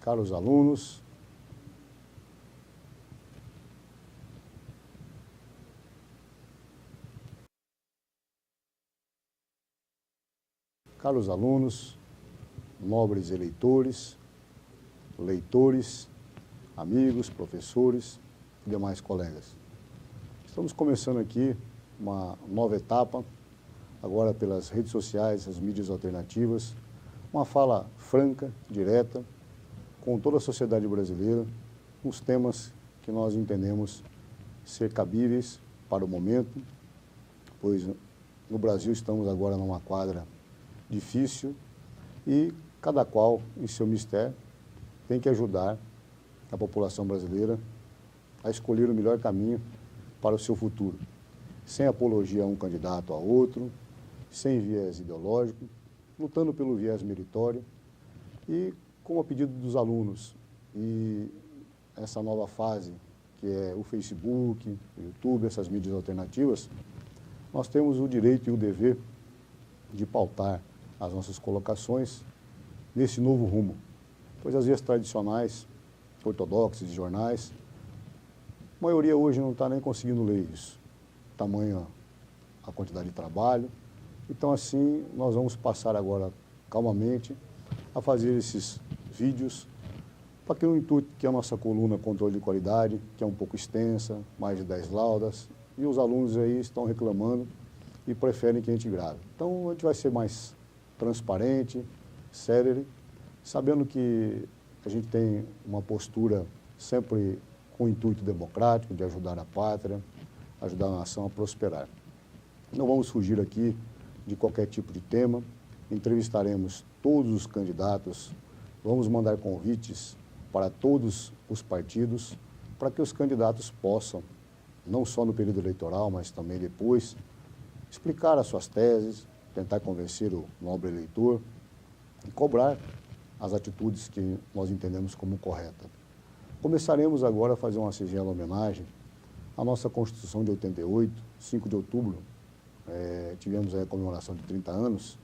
Caros alunos, nobres eleitores, leitores, amigos, professores e demais colegas. Estamos começando aqui uma nova etapa, agora pelas redes sociais, as mídias alternativas, uma fala franca, direta, com toda a sociedade brasileira, os temas que nós entendemos ser cabíveis para o momento, pois no Brasil estamos agora numa quadra difícil e cada qual, em seu mistério, tem que ajudar a população brasileira a escolher o melhor caminho para o seu futuro, sem apologia a um candidato a outro, sem viés ideológico, lutando pelo viés meritório e, como a pedido dos alunos, e essa nova fase, que é o Facebook, o YouTube, essas mídias alternativas, nós temos o direito e o dever de pautar as nossas colocações nesse novo rumo, pois as vias tradicionais, ortodoxas de jornais, a maioria hoje não está nem conseguindo ler isso, tamanha a quantidade de trabalho. Então, assim, nós vamos passar agora, calmamente, a fazer esses vídeos, para que no intuito que a nossa coluna Controle de Qualidade, que é um pouco extensa, mais de 10 laudas, e os alunos aí estão reclamando e preferem que a gente grave. Então, a gente vai ser mais transparente, célere, sabendo que a gente tem uma postura sempre com o intuito democrático de ajudar a pátria, ajudar a nação a prosperar. Não vamos fugir aqui de qualquer tipo de tema, entrevistaremos todos os candidatos, vamos mandar convites para todos os partidos, para que os candidatos possam, não só no período eleitoral, mas também depois, explicar as suas teses, tentar convencer o nobre eleitor e cobrar as atitudes que nós entendemos como corretas. Começaremos agora a fazer uma singela homenagem à nossa Constituição de 88, 5 de outubro, tivemos aí a comemoração de 30 anos.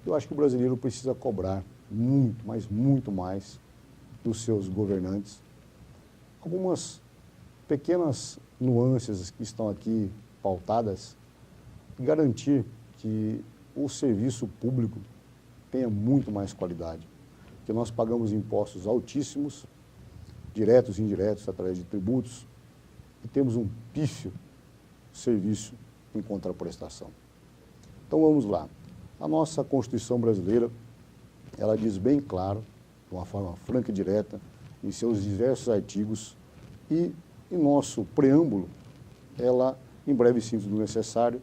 Eu acho que o brasileiro precisa cobrar muito, mas muito mais dos seus governantes. Algumas pequenas nuances que estão aqui pautadas, garantir que o serviço público tenha muito mais qualidade, que nós pagamos impostos altíssimos, diretos e indiretos, através de tributos, e temos um pífio serviço em contraprestação. Então vamos lá. A nossa Constituição brasileira, ela diz bem claro, de uma forma franca e direta, em seus diversos artigos, e em nosso preâmbulo, ela, em breve síntese do necessário,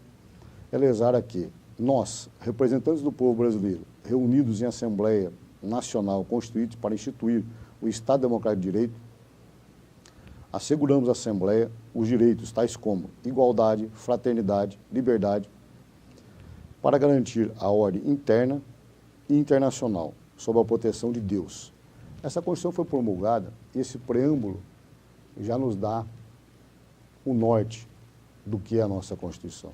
ela exara que nós, representantes do povo brasileiro, reunidos em Assembleia Nacional Constituinte para instituir o Estado Democrático de Direito, asseguramos à Assembleia os direitos tais como igualdade, fraternidade, liberdade, para garantir a ordem interna e internacional, sob a proteção de Deus. Essa Constituição foi promulgada, esse preâmbulo já nos dá o norte do que é a nossa Constituição.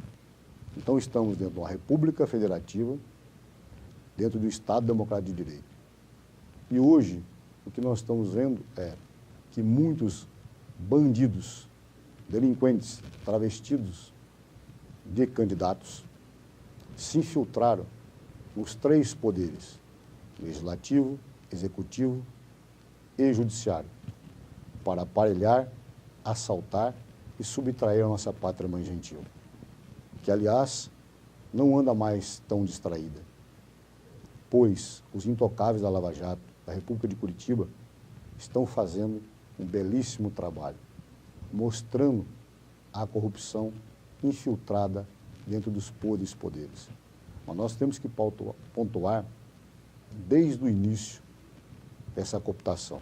Então, estamos dentro de uma República Federativa, dentro do Estado Democrático de Direito. E hoje, o que nós estamos vendo é que muitos bandidos, delinquentes, travestidos de candidatos, se infiltraram nos 3 poderes, legislativo, executivo e judiciário, para aparelhar, assaltar e subtrair a nossa pátria mãe gentil, que, aliás, não anda mais tão distraída, pois os intocáveis da Lava Jato, da República de Curitiba, estão fazendo um belíssimo trabalho, mostrando a corrupção infiltrada dentro dos podres poderes. Mas nós temos que pontuar desde o início essa cooptação.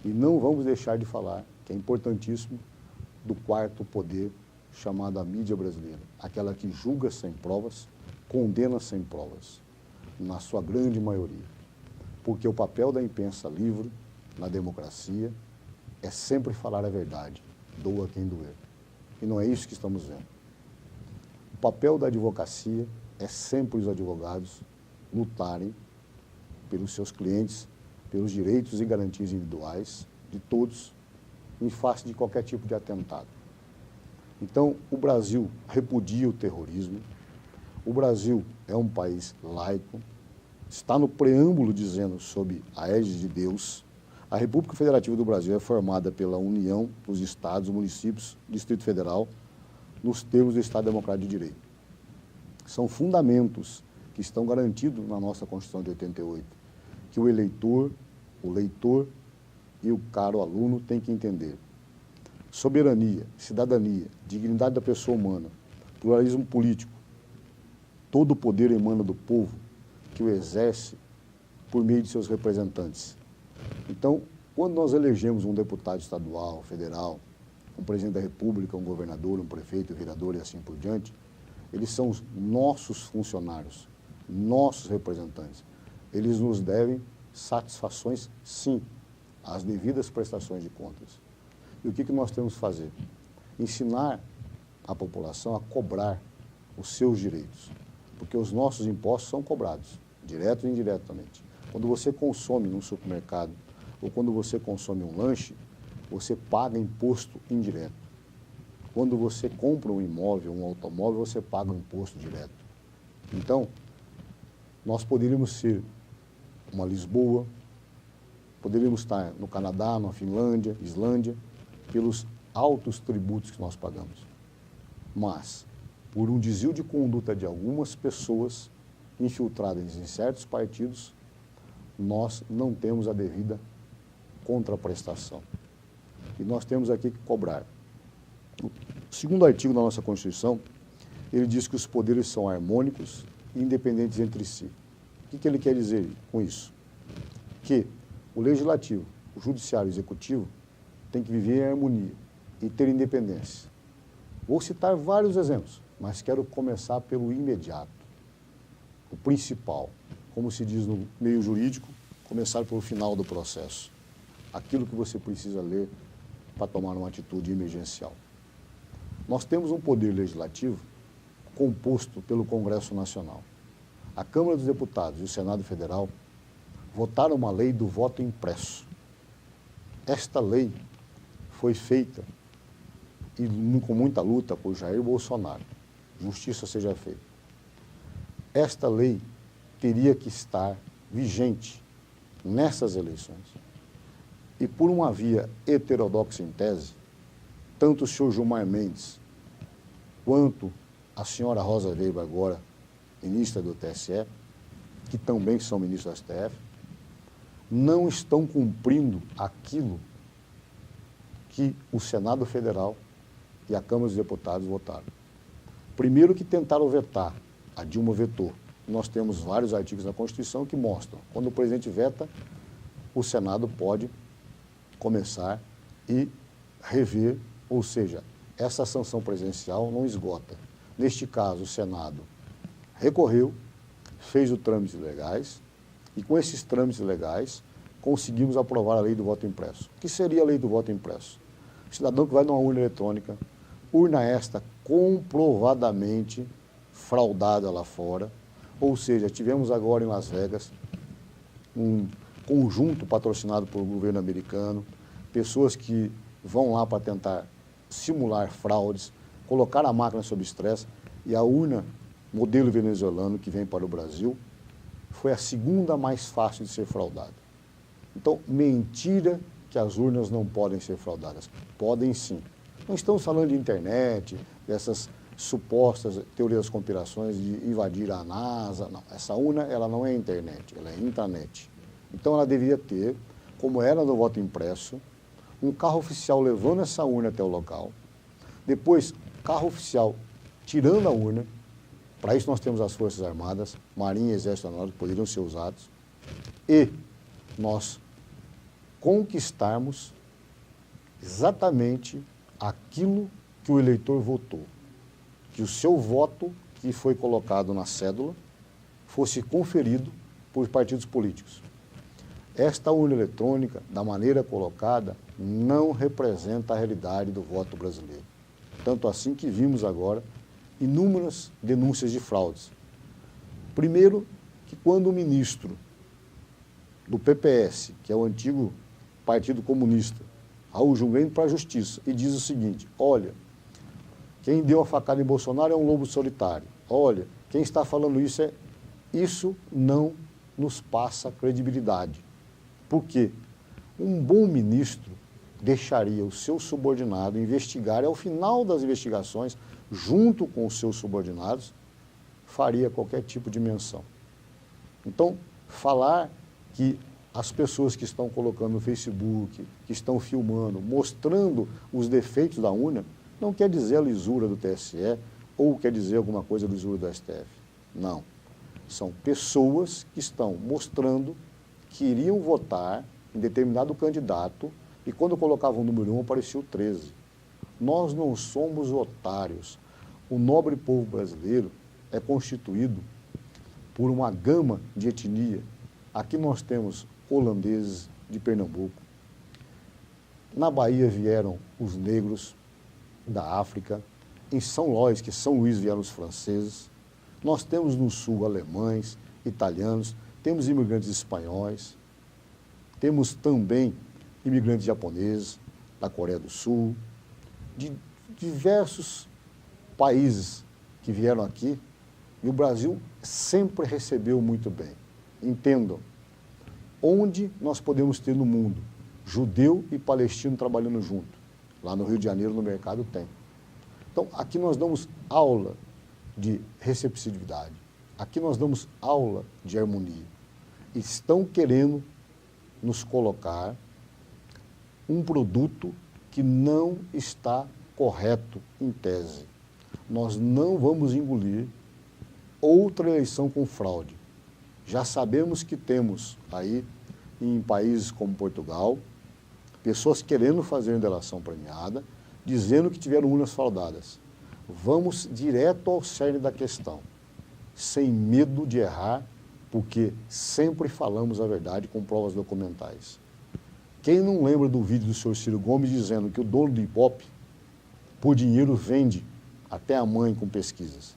E não vamos deixar de falar, que é importantíssimo, do 4º poder, chamado a mídia brasileira, aquela que julga sem provas, condena sem provas, na sua grande maioria. Porque o papel da imprensa livre, na democracia, é sempre falar a verdade, doa quem doer. E não é isso que estamos vendo. O papel da advocacia é sempre os advogados lutarem pelos seus clientes pelos direitos e garantias individuais de todos, em face de qualquer tipo de atentado. Então, o Brasil repudia o terrorismo, o Brasil é um país laico, está no preâmbulo dizendo sob a égide de Deus. A República Federativa do Brasil é formada pela união dos estados, municípios, Distrito Federal, nos termos do Estado Democrático de Direito. São fundamentos que estão garantidos na nossa Constituição de 88, que o eleitor, o leitor e o caro aluno têm que entender. Soberania, cidadania, dignidade da pessoa humana, pluralismo político, todo o poder emana do povo que o exerce por meio de seus representantes. Então, quando nós elegemos um deputado estadual, federal, um presidente da República, um governador, um prefeito, um vereador e assim por diante, eles são os nossos funcionários, nossos representantes. Eles nos devem satisfações, sim, as devidas prestações de contas. E o que nós temos que fazer? Ensinar a população a cobrar os seus direitos, porque os nossos impostos são cobrados, direto e indiretamente. Quando você consome num supermercado ou quando você consome um lanche, você paga imposto indireto. Quando você compra um imóvel, um automóvel, você paga um imposto direto. Então, nós poderíamos ser uma Lisboa, poderíamos estar no Canadá, na Finlândia, Islândia, pelos altos tributos que nós pagamos. Mas, por um desvio de conduta de algumas pessoas infiltradas em certos partidos, nós não temos a devida contraprestação. E nós temos aqui que cobrar. O segundo artigo da nossa Constituição, ele diz que os poderes são harmônicos e independentes entre si. O que ele quer dizer com isso? Que o Legislativo, o Judiciário e o Executivo têm que viver em harmonia e ter independência. Vou citar vários exemplos, mas quero começar pelo imediato, o principal, como se diz no meio jurídico, começar pelo final do processo, aquilo que você precisa ler para tomar uma atitude emergencial. Nós temos um poder legislativo composto pelo Congresso Nacional. A Câmara dos Deputados e o Senado Federal votaram uma lei do voto impresso. Esta lei foi feita e com muita luta por Jair Bolsonaro. Justiça seja feita. Esta lei teria que estar vigente nessas eleições. E por uma via heterodoxa em tese, tanto o senhor Gilmar Mendes quanto a senhora Rosa Weber, agora ministra do TSE, que também são ministros do STF, não estão cumprindo aquilo que o Senado Federal e a Câmara dos Deputados votaram. Primeiro que tentaram vetar, a Dilma vetou. Nós temos vários artigos da Constituição que mostram, quando o presidente veta, o Senado pode começar e rever, ou seja, essa sanção presidencial não esgota. Neste caso, o Senado recorreu, fez os trâmites legais e com esses trâmites legais conseguimos aprovar a lei do voto impresso. O que seria a lei do voto impresso? O cidadão que vai numa urna eletrônica, urna esta comprovadamente fraudada lá fora, ou seja, tivemos agora em Las Vegas um conjunto patrocinado pelo governo americano, pessoas que vão lá para tentar simular fraudes, colocar a máquina sob estresse, e a urna modelo venezuelano que vem para o Brasil foi a segunda mais fácil de ser fraudada. Então, mentira que as urnas não podem ser fraudadas. Podem sim. Não estamos falando de internet, dessas supostas teorias das conspirações de invadir a NASA. Não, essa urna ela não é internet, ela é intranet. Então ela deveria ter, como era no voto impresso, um carro oficial levando essa urna até o local, depois carro oficial tirando a urna. Para isso nós temos as Forças Armadas, Marinha e Exército Nacional, que poderiam ser usados, e nós conquistarmos exatamente aquilo que o eleitor votou, que o seu voto que foi colocado na cédula fosse conferido por partidos políticos. Esta urna eletrônica, da maneira colocada, não representa a realidade do voto brasileiro. Tanto assim que vimos agora inúmeras denúncias de fraudes. Primeiro, que quando o ministro do PPS, que é o antigo Partido Comunista, Raul Jungmann, indo para a justiça e diz o seguinte: olha, quem deu a facada em Bolsonaro é um lobo solitário. Olha, quem está falando isso não nos passa credibilidade. Por quê? Um bom ministro deixaria o seu subordinado investigar e, ao final das investigações, junto com os seus subordinados, faria qualquer tipo de menção. Então, falar que as pessoas que estão colocando no Facebook, que estão filmando, mostrando os defeitos da urna, não quer dizer a lisura do TSE ou quer dizer alguma coisa da lisura do STF. Não. São pessoas que estão mostrando que iriam votar em determinado candidato e quando colocavam o número 1 aparecia o 13. Nós não somos otários. O nobre povo brasileiro é constituído por uma gama de etnia. Aqui nós temos holandeses de Pernambuco. Na Bahia vieram os negros da África. Em São Luís, que São Luís vieram os franceses. Nós temos no sul alemães, italianos, temos imigrantes espanhóis, temos também imigrantes japoneses, da Coreia do Sul, de diversos países que vieram aqui, e o Brasil sempre recebeu muito bem. Entendam, onde nós podemos ter no mundo judeu e palestino trabalhando junto? Lá no Rio de Janeiro, no mercado, tem. Então, aqui nós damos aula de receptividade, aqui nós damos aula de harmonia. Estão querendo nos colocar um produto que não está correto em tese. Nós não vamos engolir outra eleição com fraude. Já sabemos que temos aí, em países como Portugal, pessoas querendo fazer uma delação premiada, dizendo que tiveram urnas fraudadas. Vamos direto ao cerne da questão, sem medo de errar, porque sempre falamos a verdade com provas documentais. Quem não lembra do vídeo do senhor Ciro Gomes dizendo que o dono do Ibope, por dinheiro, vende até a mãe com pesquisas?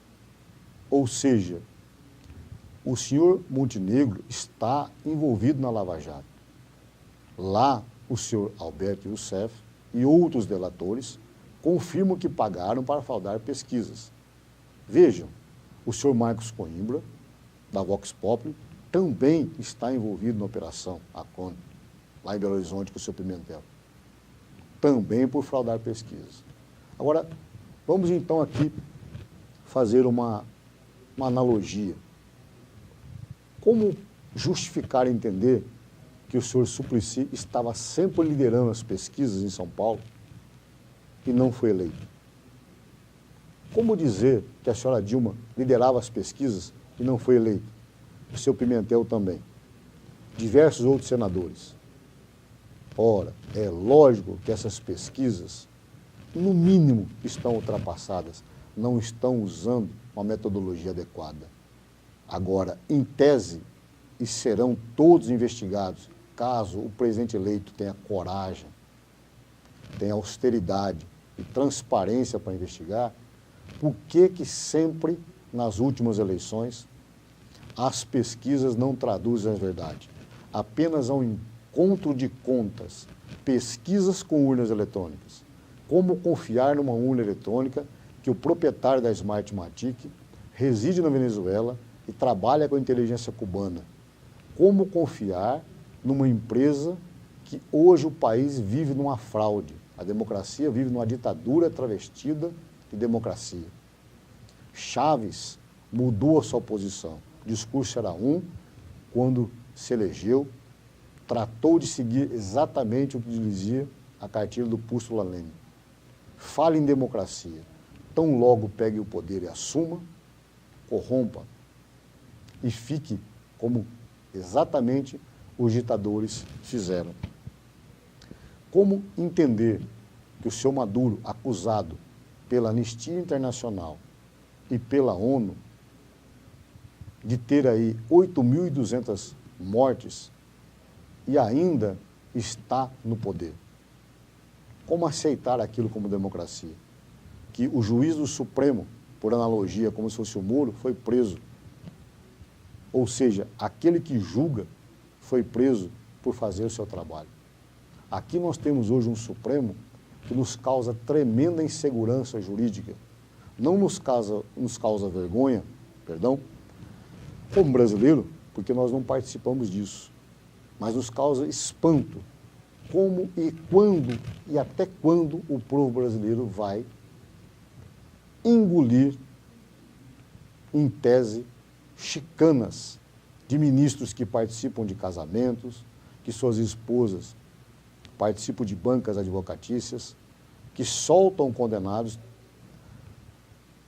Ou seja, o senhor Montenegro está envolvido na Lava Jato. Lá, o senhor Alberto Youssef e outros delatores confirmam que pagaram para fraudar pesquisas. Vejam, o senhor Marcos Coimbra, da Vox Populi, também está envolvido na operação Acon, lá em Belo Horizonte com o senhor Pimentel. Também por fraudar pesquisas. Agora, vamos então aqui fazer uma analogia. Como justificar e entender que o senhor Suplicy estava sempre liderando as pesquisas em São Paulo e não foi eleito? Como dizer que a senhora Dilma liderava as pesquisas e não foi eleita? O seu Pimentel também. Diversos outros senadores. Ora, é lógico que essas pesquisas, no mínimo, estão ultrapassadas, não estão usando uma metodologia adequada. Agora, em tese, e serão todos investigados, caso o presidente eleito tenha coragem, tenha austeridade e transparência para investigar, por que sempre, nas últimas eleições, as pesquisas não traduzem a verdade? Apenas há um encontro de contas, pesquisas com urnas eletrônicas. Como confiar numa urna eletrônica que o proprietário da Smartmatic reside na Venezuela e trabalha com a inteligência cubana? Como confiar numa empresa que hoje o país vive numa fraude? A democracia vive numa ditadura travestida de democracia. Chaves mudou a sua posição. O discurso era um, quando se elegeu, tratou de seguir exatamente o que dizia a cartilha do Pústula Leme. Fale em democracia. Tão logo pegue o poder e assuma, corrompa e fique como exatamente os ditadores fizeram. Como entender que o senhor Maduro, acusado pela Anistia Internacional e pela ONU de ter aí 8.200 mortes e ainda está no poder? Como aceitar aquilo como democracia? Que o juiz do Supremo, por analogia, como se fosse o Moro, foi preso. Ou seja, aquele que julga foi preso por fazer o seu trabalho. Aqui nós temos hoje um Supremo que nos causa tremenda insegurança jurídica. Não nos causa vergonha, perdão, como brasileiro, porque nós não participamos disso, mas nos causa espanto. Como e quando e até quando o povo brasileiro vai engolir, em tese, chicanas de ministros que participam de casamentos, que suas esposas participam de bancas advocatícias, que soltam condenados,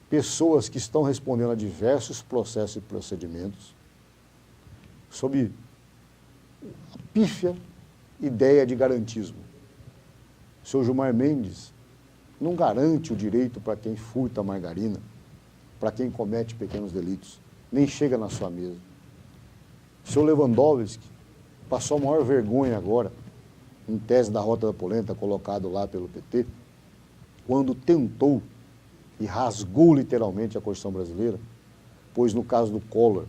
pessoas que estão respondendo a diversos processos e procedimentos, sob a pífia ideia de garantismo. O senhor Gilmar Mendes não garante o direito para quem furta margarina, para quem comete pequenos delitos, nem chega na sua mesa. O senhor Lewandowski passou a maior vergonha agora, em tese da Rota da Polenta, colocado lá pelo PT, quando tentou e rasgou literalmente a Constituição brasileira, pois no caso do Collor,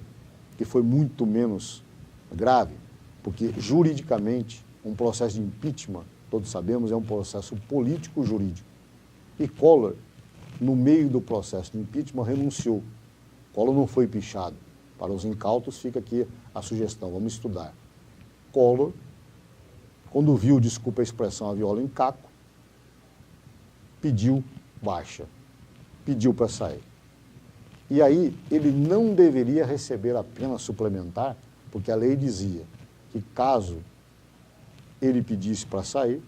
que foi muito menos grave, porque juridicamente um processo de impeachment, todos sabemos, é um processo político-jurídico. E Collor, no meio do processo de impeachment, renunciou. Collor não foi pichado. Para os incautos fica aqui a sugestão, vamos estudar. Collor, quando viu, desculpa a expressão, a viola em caco, pediu baixa, pediu para sair. E aí ele não deveria receber a pena suplementar, porque a lei dizia que caso ele pedisse para sair,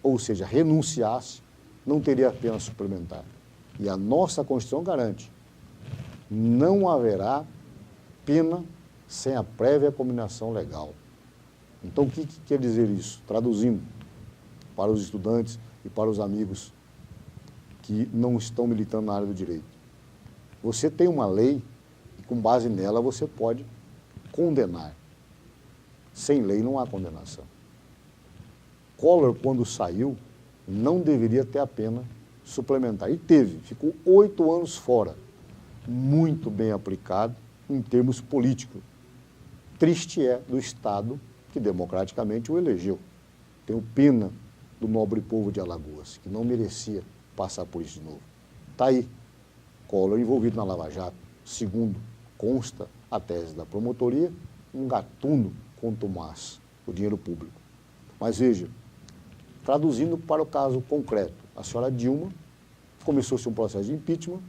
ou seja, renunciasse, não teria pena suplementar. E a nossa Constituição garante, não haverá pena sem a prévia combinação legal. Então, o que quer dizer isso? Traduzindo para os estudantes e para os amigos que não estão militando na área do direito. Você tem uma lei e, com base nela, você pode condenar. Sem lei não há condenação. Collor, quando saiu, não deveria ter a pena suplementar. E teve, ficou 8 anos fora. Muito bem aplicado em termos políticos. Triste é do Estado que democraticamente o elegeu. Tenho pena do nobre povo de Alagoas, que não merecia passar por isso de novo. Está aí, Collor envolvido na Lava Jato. Segundo consta a tese da promotoria, um gatuno contumaz, o dinheiro público. Mas veja, traduzindo para o caso concreto, a senhora Dilma começou-se um processo de impeachment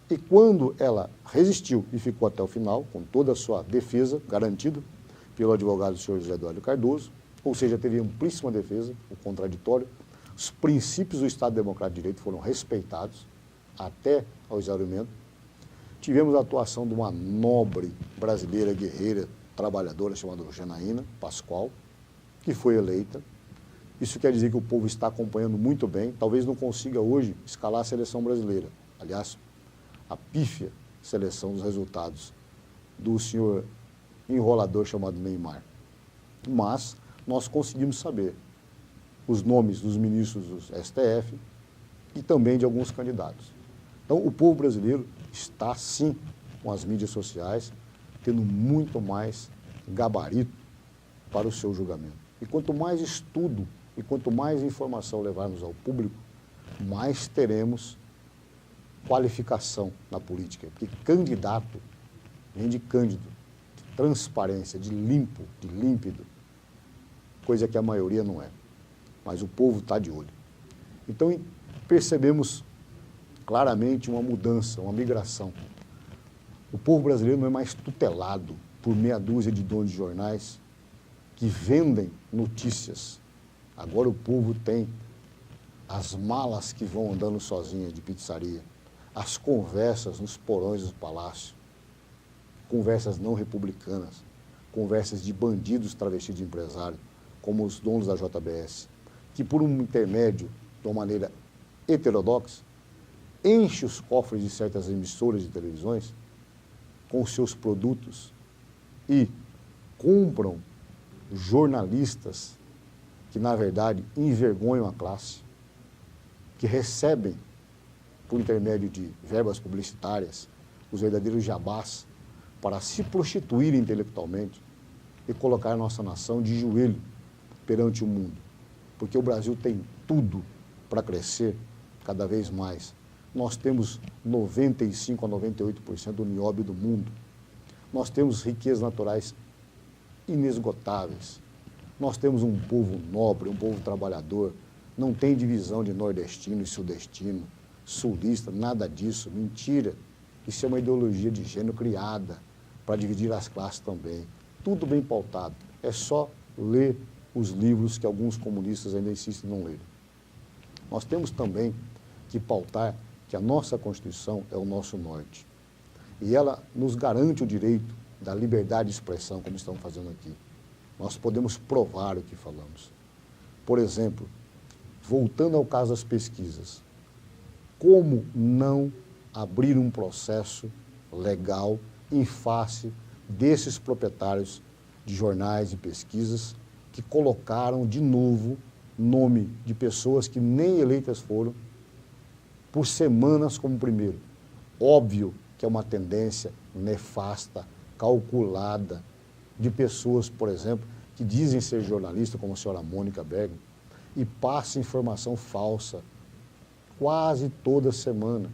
e quando ela resistiu e ficou até o final, com toda a sua defesa garantida pelo advogado senhor José Eduardo Cardoso, ou seja, teve amplíssima defesa, o contraditório, os princípios do Estado Democrático de Direito foram respeitados até ao exaurimento. Tivemos a atuação de uma nobre brasileira, guerreira, trabalhadora, chamada Janaína Pascoal, que foi eleita. Isso quer dizer que o povo está acompanhando muito bem, talvez não consiga hoje escalar a seleção brasileira. Aliás, a pífia seleção dos resultados do senhor enrolador chamado Neymar. Mas nós conseguimos saber os nomes dos ministros do STF e também de alguns candidatos. Então, o povo brasileiro está, sim, com as mídias sociais, tendo muito mais gabarito para o seu julgamento. E quanto mais estudo e quanto mais informação levarmos ao público, mais teremos qualificação na política. Porque candidato vem de cândido, de transparência, de limpo, de límpido, coisa que a maioria não é. Mas o povo está de olho. Então, percebemos claramente uma mudança, uma migração. O povo brasileiro não é mais tutelado por meia dúzia de donos de jornais que vendem notícias. Agora o povo tem as malas que vão andando sozinhas de pizzaria, as conversas nos porões dos palácios, conversas não republicanas, conversas de bandidos travestidos de empresário, como os donos da JBS, que por um intermédio, de uma maneira heterodoxa, enche os cofres de certas emissoras de televisões com os seus produtos e compram jornalistas que, na verdade, envergonham a classe, que recebem, por intermédio de verbas publicitárias, os verdadeiros jabás para se prostituírem intelectualmente, e colocar a nossa nação de joelho perante o mundo, porque o Brasil tem tudo para crescer cada vez mais. Nós temos 95% a 98% do nióbio do mundo. Nós temos riquezas naturais inesgotáveis. Nós temos um povo nobre, um povo trabalhador. Não tem divisão de nordestino e sudestino, sulista, nada disso, mentira. Isso é uma ideologia de gênero criada para dividir as classes também. Tudo bem pautado. É só ler os livros que alguns comunistas ainda insistem em não lerem. Nós temos também que pautar que a nossa Constituição é o nosso norte. E ela nos garante o direito da liberdade de expressão, como estamos fazendo aqui. Nós podemos provar o que falamos. Por exemplo, voltando ao caso das pesquisas, como não abrir um processo legal em face desses proprietários de jornais e pesquisas que colocaram de novo nome de pessoas que nem eleitas foram por semanas como primeiro? Óbvio que é uma tendência nefasta, calculada, de pessoas, por exemplo, que dizem ser jornalistas, como a senhora Mônica Bergman, e passam informação falsa quase toda semana,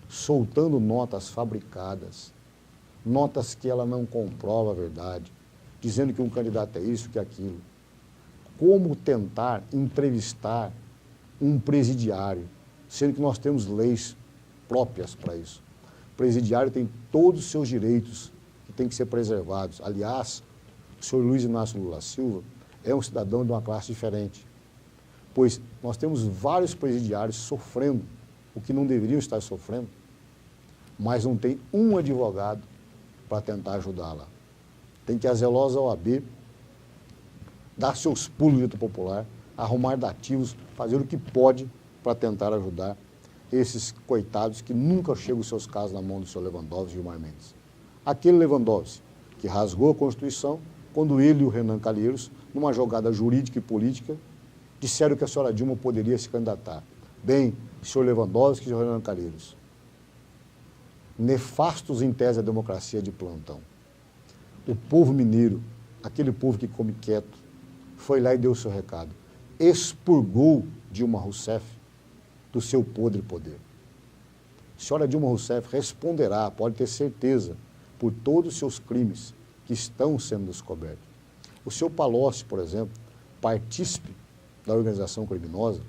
soltando notas fabricadas, notas que ela não comprova a verdade, dizendo que um candidato é isso, que é aquilo. Como tentar entrevistar um presidiário, sendo que nós temos leis próprias para isso. O presidiário tem todos os seus direitos que têm que ser preservados. Aliás, o senhor Luiz Inácio Lula Silva é um cidadão de uma classe diferente, pois nós temos vários presidiários sofrendo o que não deveriam estar sofrendo, mas não tem um advogado para tentar ajudá-la. Tem que a zelosa OAB dar seus pulos no dito popular, arrumar dativos, fazer o que pode para tentar ajudar esses coitados que nunca chegam os seus casos na mão do senhor Lewandowski e Gilmar Mendes. Aquele Lewandowski que rasgou a Constituição quando ele e o Renan Calheiros, numa jogada jurídica e política, disseram que a senhora Dilma poderia se candidatar. Bem, senhor Lewandowski e senhor Renan Calheiros, nefastos em tese da democracia de plantão. O povo mineiro, aquele povo que come quieto, foi lá e deu o seu recado. Expurgou Dilma Rousseff do seu podre poder. A senhora Dilma Rousseff responderá, pode ter certeza, por todos os seus crimes que estão sendo descobertos. O seu Palocci, por exemplo, partícipe da organização criminosa,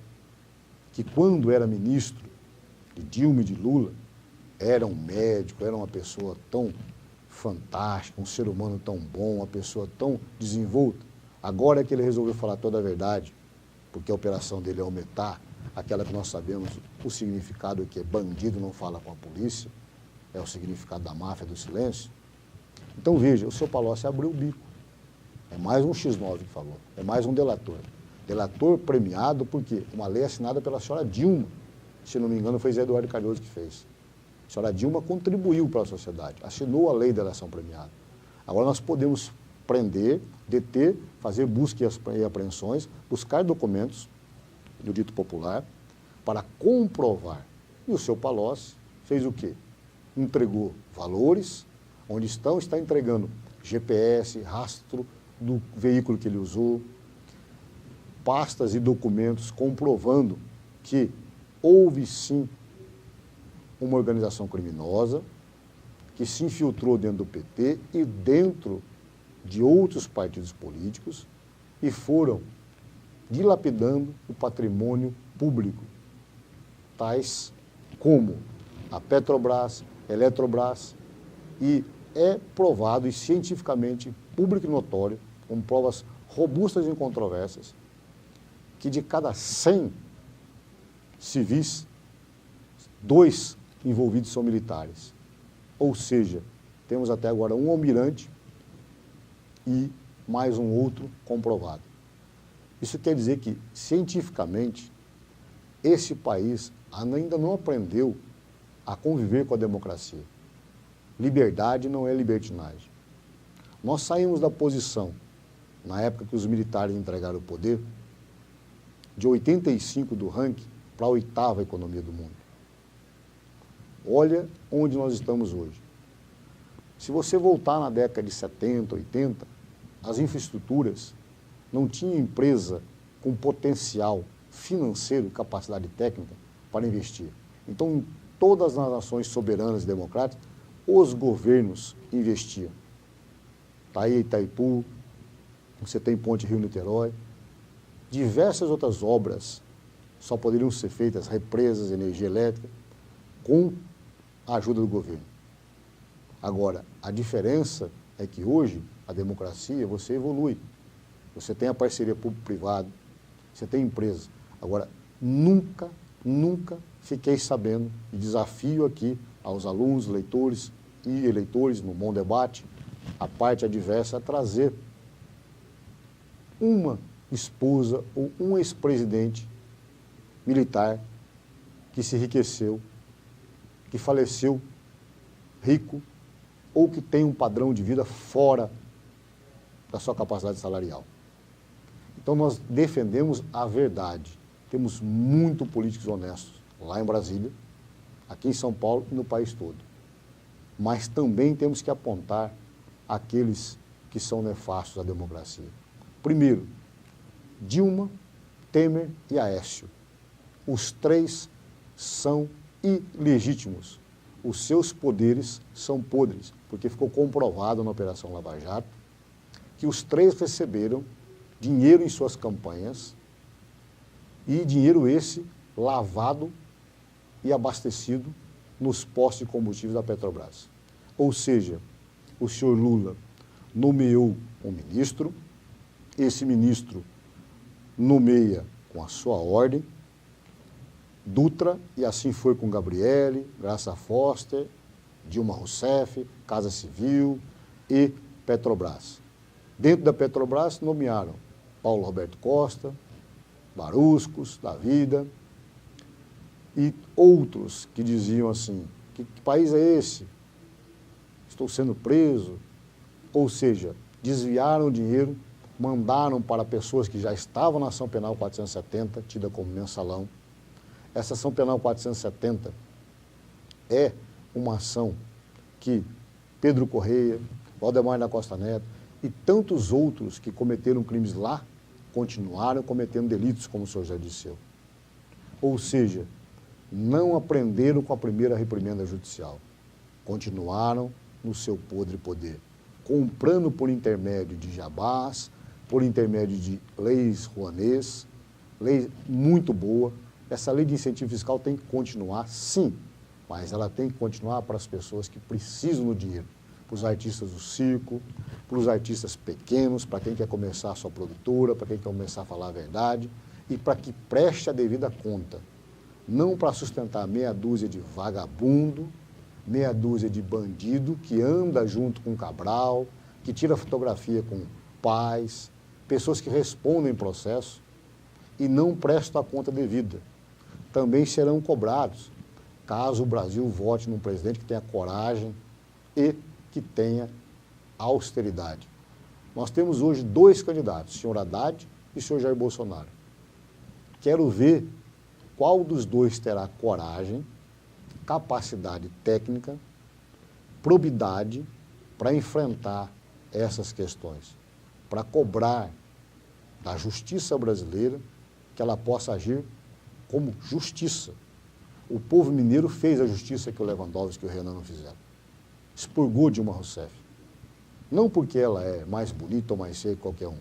que quando era ministro de Dilma e de Lula, era um médico, era uma pessoa tão fantástica, um ser humano tão bom, uma pessoa tão desenvolta. Agora é que ele resolveu falar toda a verdade, porque a operação dele é aumentar aquela que nós sabemos o significado que é bandido não fala com a polícia, é o significado da máfia do silêncio. Então veja, o seu Palocci abriu o bico. É mais um X9 que falou, é mais um delator. Delator premiado porque uma lei assinada pela senhora Dilma, se não me engano foi Zé Eduardo Cardoso que fez. A senhora Dilma contribuiu para a sociedade, assinou a lei da delação premiada. Agora nós podemos prender, deter, fazer buscas e apreensões, buscar documentos do dito popular para comprovar. E o seu Palocci fez o quê? Entregou valores, onde está entregando GPS, rastro do veículo que ele usou, pastas e documentos comprovando que houve sim uma organização criminosa que se infiltrou dentro do PT e dentro de outros partidos políticos e foram dilapidando o patrimônio público, tais como a Petrobras, Eletrobras, e é provado e cientificamente público e notório, com provas robustas e incontrovérsias, que de cada 100 civis, 2 envolvidos são militares. Ou seja, temos até agora um almirante e mais um outro comprovado. Isso quer dizer que, cientificamente, esse país ainda não aprendeu a conviver com a democracia. Liberdade não é libertinagem. Nós saímos da posição, na época que os militares entregaram o poder, de 85 do ranking para a 8ª economia do mundo. Olha onde nós estamos hoje. Se você voltar na década de 70, 80, as infraestruturas, não tinha empresa com potencial financeiro, capacidade técnica para investir. Então, em todas as nações soberanas e democráticas, os governos investiam. Está aí Itaipu, você tem Ponte Rio-Niterói, diversas outras obras só poderiam ser feitas, represas, energia elétrica, com a ajuda do governo. Agora, a diferença é que hoje, a democracia, você evolui. Você tem a parceria público-privado, você tem empresas. Agora, nunca fiquei sabendo, e desafio aqui aos alunos, leitores e eleitores no bom debate, a parte adversa, a trazer uma esposa ou um ex-presidente militar que se enriqueceu, que faleceu rico, ou que tem um padrão de vida fora da sua capacidade salarial. Então nós defendemos a verdade. Temos muito políticos honestos lá em Brasília, aqui em São Paulo e no país todo. Mas também temos que apontar aqueles que são nefastos à democracia. Primeiro, Dilma, Temer e Aécio. Os três são ilegítimos. Os seus poderes são podres, porque ficou comprovado na Operação Lava Jato que os três receberam dinheiro em suas campanhas e dinheiro esse lavado e abastecido nos postos de combustíveis da Petrobras. Ou seja, o senhor Lula nomeou um ministro, esse ministro nomeia com a sua ordem, Dutra, e assim foi com Gabriele, Graça Foster, Dilma Rousseff, Casa Civil e Petrobras. Dentro da Petrobras nomearam Paulo Roberto Costa, Baruscos, da Vida, e outros que diziam assim, que país é esse? Estou sendo preso. Ou seja, desviaram dinheiro, mandaram para pessoas que já estavam na ação penal 470, tida como mensalão. Essa ação penal 470 é uma ação que Pedro Correia, Valdemar da Costa Neto e tantos outros que cometeram crimes lá, continuaram cometendo delitos, como o senhor já disse. Ou seja, não aprenderam com a primeira reprimenda judicial. Continuaram no seu podre poder, comprando por intermédio de jabás, por intermédio de leis rouanês, lei muito boa. Essa lei de incentivo fiscal tem que continuar, sim, mas ela tem que continuar para as pessoas que precisam do dinheiro, para os artistas do circo, para os artistas pequenos, para quem quer começar a sua produtora, para quem quer começar a falar a verdade e para que preste a devida conta. Não para sustentar meia dúzia de vagabundo, meia dúzia de bandido que anda junto com Cabral, que tira fotografia com pais, pessoas que respondem processo e não prestam a conta devida. Também serão cobrados, caso o Brasil vote num presidente que tenha coragem e que tenha austeridade. Nós temos hoje dois candidatos, o senhor Haddad e o senhor Jair Bolsonaro. Quero ver qual dos dois terá coragem, capacidade técnica, probidade para enfrentar essas questões, para cobrar da justiça brasileira que ela possa agir como justiça. O povo mineiro fez a justiça que o Lewandowski e o Renan não fizeram. Expurgou Dilma Rousseff. Não porque ela é mais bonita ou mais feia que qualquer um,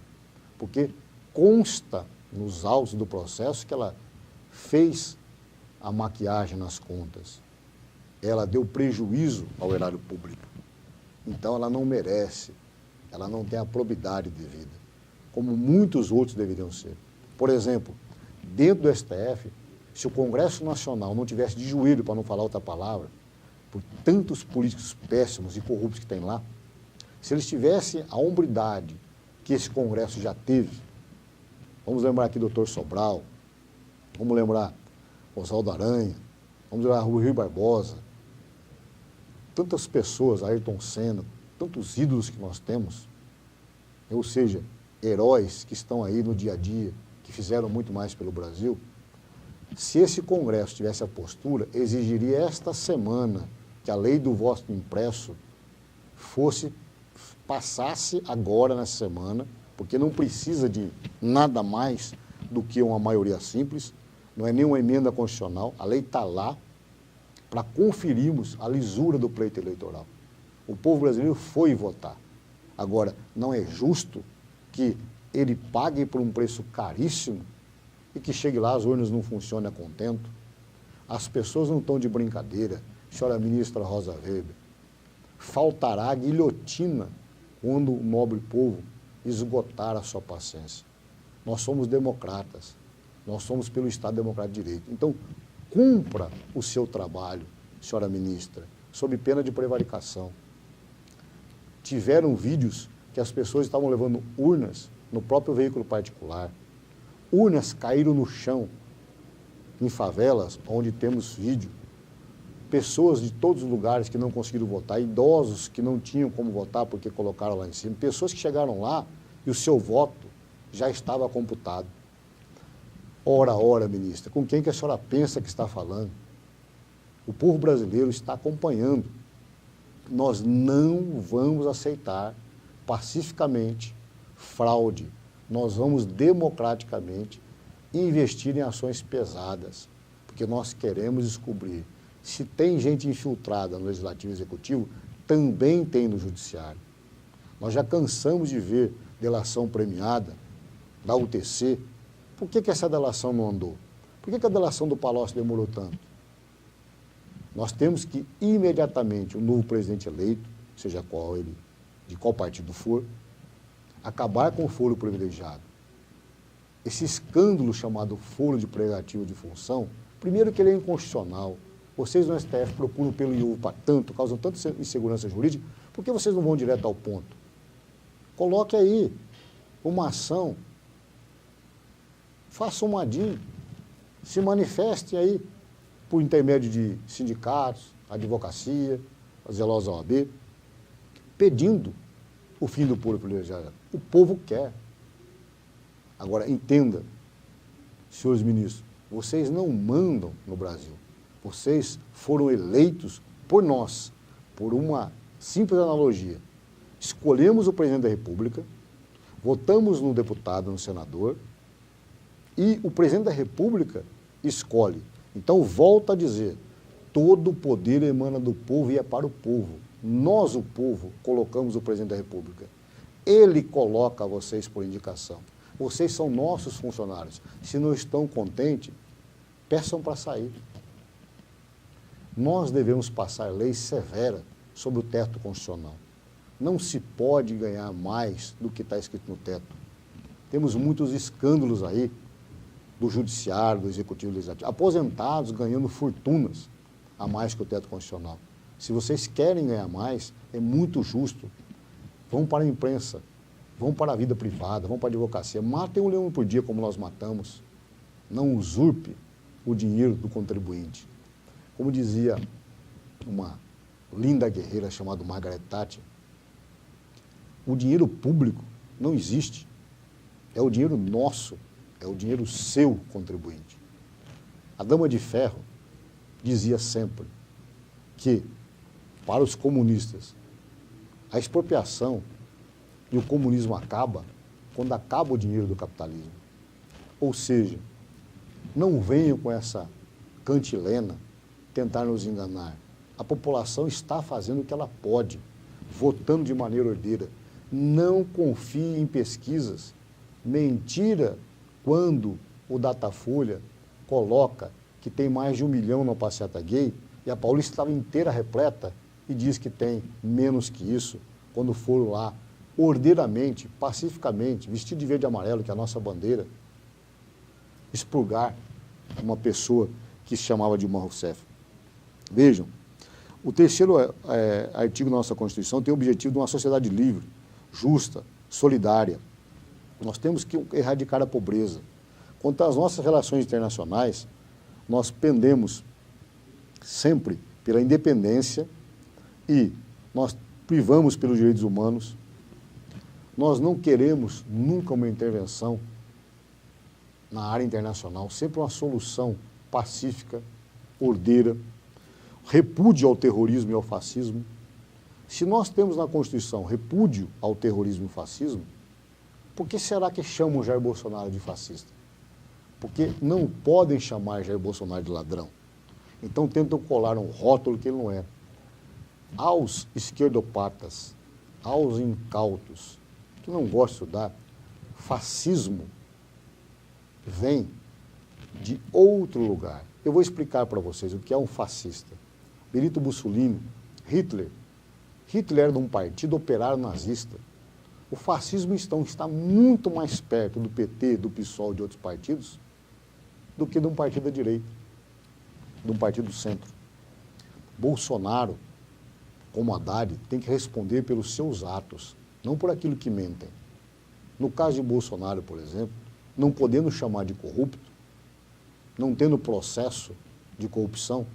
porque consta nos autos do processo que ela fez a maquiagem nas contas. Ela deu prejuízo ao erário público. Então ela não merece, ela não tem a probidade devida, como muitos outros deveriam ser. Por exemplo, dentro do STF, se o Congresso Nacional não tivesse de joelho, para não falar outra palavra, por tantos políticos péssimos e corruptos que tem lá, se eles tivessem a hombridade que esse Congresso já teve, vamos lembrar aqui do Dr. Sobral, vamos lembrar Oswaldo Aranha, vamos lembrar Rui Barbosa, tantas pessoas, Ayrton Senna, tantos ídolos que nós temos, ou seja, heróis que estão aí no dia a dia, que fizeram muito mais pelo Brasil. Se esse Congresso tivesse a postura, exigiria esta semana que a lei do voto impresso fosse passasse agora, nessa semana, porque não precisa de nada mais do que uma maioria simples, não é nenhuma emenda constitucional, a lei está lá para conferirmos a lisura do pleito eleitoral. O povo brasileiro foi votar. Agora, não é justo que ele pague por um preço caríssimo e que chegue lá, as urnas não funcionem a contento. As pessoas não estão de brincadeira, senhora ministra Rosa Weber. Faltará guilhotina quando o nobre povo esgotar a sua paciência. Nós somos democratas, nós somos pelo Estado Democrático de Direito. Então, cumpra o seu trabalho, senhora ministra, sob pena de prevaricação. Tiveram vídeos que as pessoas estavam levando urnas no próprio veículo particular. Urnas caíram no chão, em favelas, onde temos vídeo. Pessoas de todos os lugares que não conseguiram votar, idosos que não tinham como votar porque colocaram lá em cima, pessoas que chegaram lá e o seu voto já estava computado. Ora, ministra, com quem que a senhora pensa que está falando? O povo brasileiro está acompanhando. Nós não vamos aceitar pacificamente fraude. Nós vamos democraticamente investir em ações pesadas, porque nós queremos descobrir se tem gente infiltrada no Legislativo e Executivo, também tem no Judiciário. Nós já cansamos de ver delação premiada da UTC. Por que essa delação não andou? Por que a delação do Palocci demorou tanto? Nós temos que, imediatamente, o novo presidente eleito, seja qual ele, de qual partido for, acabar com o foro privilegiado. Esse escândalo chamado foro de prerrogativa de função, primeiro que ele é inconstitucional. Vocês no STF procuram pelo IUV para tanto, causam tanta insegurança jurídica, por que vocês não vão direto ao ponto? Coloque aí uma ação, faça um ADIM, se manifeste aí por intermédio de sindicatos, advocacia, a zelosa OAB, pedindo o fim do foro privilegiado. O povo quer. Agora, entenda, senhores ministros, vocês não mandam no Brasil. Vocês foram eleitos por nós, por uma simples analogia. Escolhemos o presidente da República, votamos no deputado, no senador, e o presidente da República escolhe. Então, volto a dizer, todo o poder emana do povo e é para o povo. Nós, o povo, colocamos o presidente da República. Ele coloca vocês por indicação. Vocês são nossos funcionários. Se não estão contentes, peçam para sair. Nós devemos passar leis severas sobre o teto constitucional. Não se pode ganhar mais do que está escrito no teto. Temos muitos escândalos aí do judiciário, do executivo e do legislativo. Aposentados ganhando fortunas a mais que o teto constitucional. Se vocês querem ganhar mais, é muito justo. Vão para a imprensa, vão para a vida privada, vão para a advocacia. Matem um leão por dia como nós matamos. Não usurpe o dinheiro do contribuinte. Como dizia uma linda guerreira chamada Margaret Thatcher, o dinheiro público não existe. É o dinheiro nosso, é o dinheiro seu, contribuinte. A Dama de Ferro dizia sempre que, para os comunistas, a expropriação e o comunismo acaba quando acaba o dinheiro do capitalismo. Ou seja, não venham com essa cantilena tentar nos enganar. A população está fazendo o que ela pode, votando de maneira ordeira. Não confie em pesquisas. Mentira quando o Datafolha coloca que tem mais de 1 milhão na passeata gay e a Paulista estava inteira repleta e diz que tem menos que isso, quando foram lá, ordeiramente, pacificamente, vestido de verde e amarelo, que é a nossa bandeira, expurgar uma pessoa que se chamava Dilma Rousseff. Vejam, o terceiro artigo da nossa Constituição tem o objetivo de uma sociedade livre, justa, solidária. Nós temos que erradicar a pobreza. Quanto às nossas relações internacionais, nós pendemos sempre pela independência e nós privamos pelos direitos humanos. Nós não queremos nunca uma intervenção na área internacional, sempre uma solução pacífica, ordeira, repúdio ao terrorismo e ao fascismo. Se nós temos na Constituição repúdio ao terrorismo e fascismo, por que será que chamam Jair Bolsonaro de fascista? Porque não podem chamar Jair Bolsonaro de ladrão. Então tentam colar um rótulo que ele não é. Aos esquerdopatas, aos incautos, que não gostam de estudar, fascismo vem de outro lugar. Eu vou explicar para vocês o que é um fascista. Benito Mussolini, Hitler era de um partido operário nazista. O fascismo está muito mais perto do PT, do PSOL e de outros partidos do que de um partido da direita, de um partido do centro. Bolsonaro, como Haddad, tem que responder pelos seus atos, não por aquilo que mentem. No caso de Bolsonaro, por exemplo, não podendo chamar de corrupto, não tendo processo de corrupção,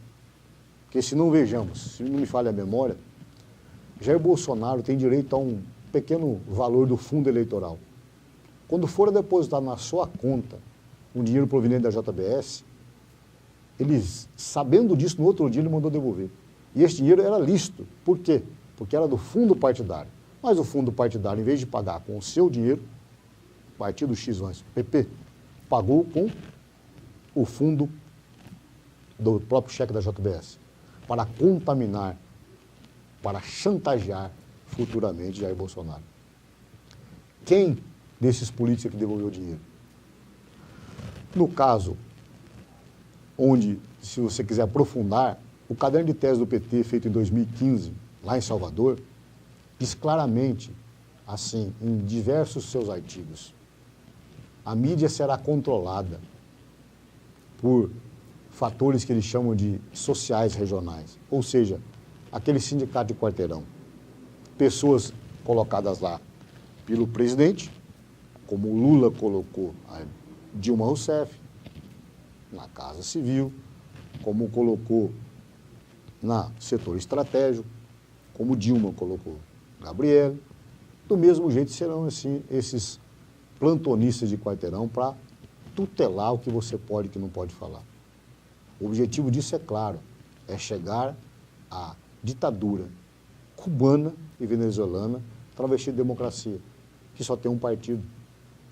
porque se não vejamos, se não me falha a memória, Jair Bolsonaro tem direito a um pequeno valor do fundo eleitoral. Quando for depositar na sua conta um dinheiro proveniente da JBS, ele, sabendo disso, no outro dia ele mandou devolver. E esse dinheiro era lícito. Por quê? Porque era do fundo partidário. Mas o fundo partidário, em vez de pagar com o seu dinheiro, partido X, PP, pagou com o fundo do próprio cheque da JBS, para contaminar, para chantagear futuramente Jair Bolsonaro. Quem desses políticos que devolveu o dinheiro? No caso, onde, se você quiser aprofundar, o caderno de tese do PT, feito em 2015, lá em Salvador, diz claramente, assim, em diversos seus artigos, a mídia será controlada por fatores que eles chamam de sociais regionais, ou seja, aquele sindicato de quarteirão. Pessoas colocadas lá pelo presidente, como o Lula colocou a Dilma Rousseff na Casa Civil, como colocou no setor estratégico, como Dilma colocou Gabriel. Do mesmo jeito serão assim esses plantonistas de quarteirão para tutelar o que você pode e o que não pode falar. O objetivo disso é claro, é chegar à ditadura cubana e venezuelana travestida de democracia, que só tem um partido,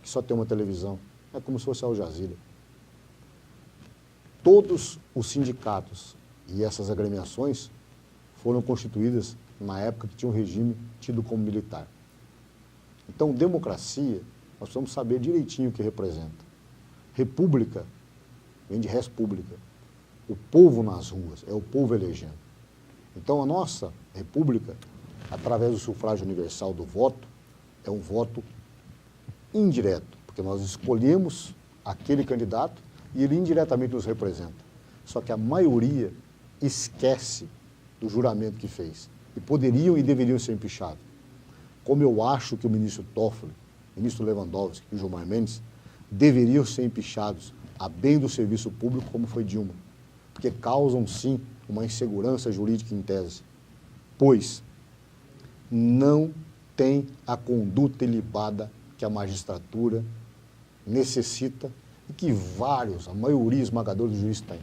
que só tem uma televisão. É como se fosse a Al Jazeera. Todos os sindicatos e essas agremiações foram constituídas na época que tinha um regime tido como militar. Então, democracia, nós precisamos saber direitinho o que representa. República vem de res pública. O povo nas ruas, é o povo elegendo. Então, a nossa república, através do sufrágio universal do voto, é um voto indireto, porque nós escolhemos aquele candidato e ele indiretamente nos representa. Só que a maioria esquece do juramento que fez. E poderiam e deveriam ser empichados. Como eu acho que o ministro Toffoli, o ministro Lewandowski e o Gilmar Mendes deveriam ser empichados a bem do serviço público, como foi Dilma. Porque causam, sim, uma insegurança jurídica em tese. Pois não tem a conduta ilibada que a magistratura necessita e que vários, a maioria esmagadora dos juízes tem.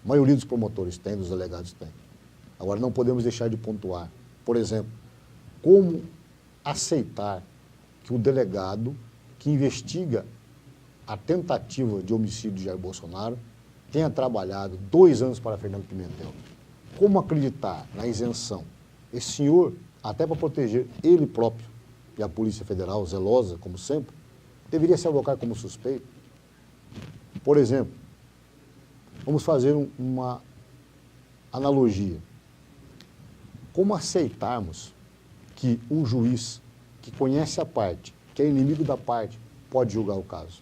A maioria dos promotores tem, dos delegados tem. Agora, não podemos deixar de pontuar. Por exemplo, como aceitar que o delegado que investiga a tentativa de homicídio de Jair Bolsonaro tenha trabalhado 2 anos para Fernando Pimentel? Como acreditar na isenção? Esse senhor, até para proteger ele próprio e a Polícia Federal, zelosa, como sempre, deveria se avocar como suspeito. Por exemplo, vamos fazer uma analogia. Como aceitarmos que um juiz que conhece a parte, que é inimigo da parte, pode julgar o caso?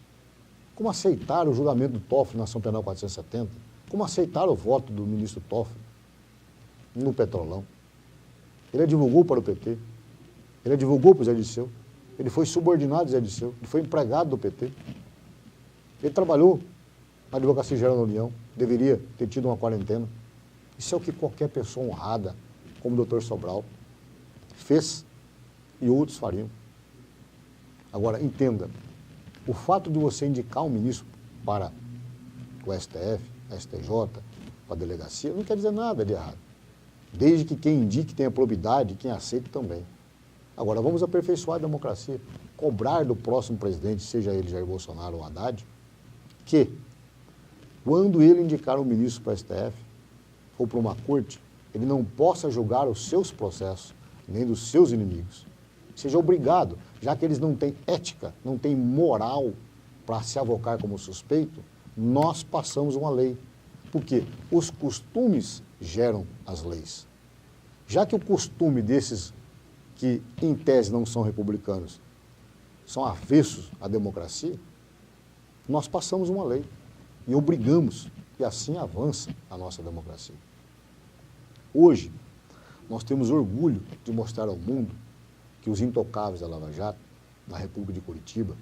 Como aceitar o julgamento do Toffoli na Ação Penal 470? Como aceitar o voto do ministro Toffoli no Petrolão? Ele advogou para o PT, ele advogou para o Zé Disseu, ele foi subordinado do Zé Disseu, ele foi empregado do PT. Ele trabalhou na Advocacia Geral da União, deveria ter tido uma quarentena. Isso é o que qualquer pessoa honrada, como o Dr. Sobral, fez e outros fariam. Agora, entenda, o fato de você indicar um ministro para o STF, a STJ, para a delegacia, não quer dizer nada de errado. desde que quem indique tenha probidade e quem aceite também. Agora, vamos aperfeiçoar a democracia, cobrar do próximo presidente, seja ele Jair Bolsonaro ou Haddad, que, quando ele indicar um ministro para a STF ou para uma corte, ele não possa julgar os seus processos, nem dos seus inimigos. Seja obrigado, já que eles não têm ética, não têm moral para se avocar como suspeito, nós passamos uma lei. Porque os costumes geram as leis. Já que o costume desses que, em tese, não são republicanos, são avessos à democracia, nós passamos uma lei e obrigamos, e assim avança a nossa democracia. Hoje, nós temos orgulho de mostrar ao mundo que os intocáveis da Lava Jato, na República de Curitiba,